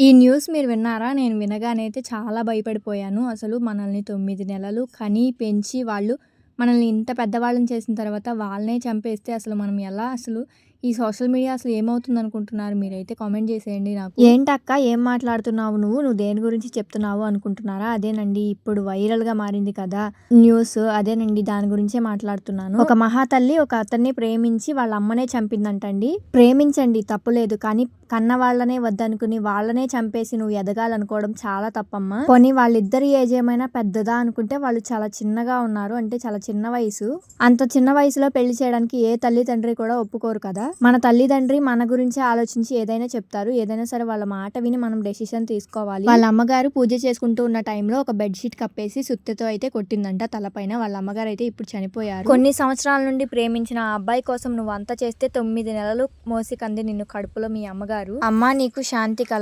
ఈ న్యూస్ మీరు విన్నారా? నేను వినగానే అయితే చాలా భయపడిపోయాను. అసలు మనల్ని 9 నెలలు కని, పెంచి వాళ్ళు మనల్ని ఇంత పెద్దవాళ్ళని చేసిన తర్వాత వాళ్ళనే చంపేస్తే అసలు మనం ఎలా అసలు ఈ సోషల్ మీడియా అసలు ఏమవుతుందనుకుంటున్నారు? మీరైతే కామెంట్ చేసేయండి నాకు. ఏంటక్క ఏం మాట్లాడుతున్నావు నువ్వు? నువ్వు దేని గురించి చెప్తున్నావు అనుకుంటున్నారా? అదేనండి ఇప్పుడు వైరల్‌గా మారింది కదా న్యూస్. అదేనండి దాని గురించే మాట్లాడుతున్నాను. ఒక మహాతల్లి ఒక అతన్ని ప్రేమించి వాళ్ళ అమ్మనే చంపిందంటండి. ప్రేమించండి తప్పులేదు. కానీ కన్న వాళ్ళనే వద్దనుకుని వాళ్ళనే చంపేసి నువ్వు ఎదగాలనుకోవడం చాలా తప్పమ్మా. పోనీ వాళ్ళిద్దరి ఏజ్ ఏమైనా పెద్దదా అనుకుంటే వాళ్ళు చాలా చిన్నగా ఉన్నారు. అంటే చాలా చిన్న వయసు. అంత చిన్న వయసులో పెళ్లి చేయడానికి ఏ తల్లిదండ్రి కూడా ఒప్పుకోరు కదా. మన తల్లిదండ్రి మన గురించి ఆలోచించి ఏదైనా చెప్తారు. ఏదైనా సరే వాళ్ళ మాట విని మనం డెసిషన్ తీసుకోవాలి. వాళ్ళ అమ్మగారు పూజ చేసుకుంటూ ఉన్న టైంలో ఒక బెడ్షీట్ కప్పేసి సుత్తెతో అయితే కొట్టిందంట తలపైన. వాళ్ళ అమ్మగారు అయితే ఇప్పుడు చనిపోయారు. కొన్ని సంవత్సరాల నుండి ప్రేమించిన ఆ అబ్బాయి కోసం నువ్వు అంత చేస్తే 9 నెలలు మోసి కంది నిన్ను కడుపులో మీ అమ్మగారు. అమ్మా నీకు శాంతి కల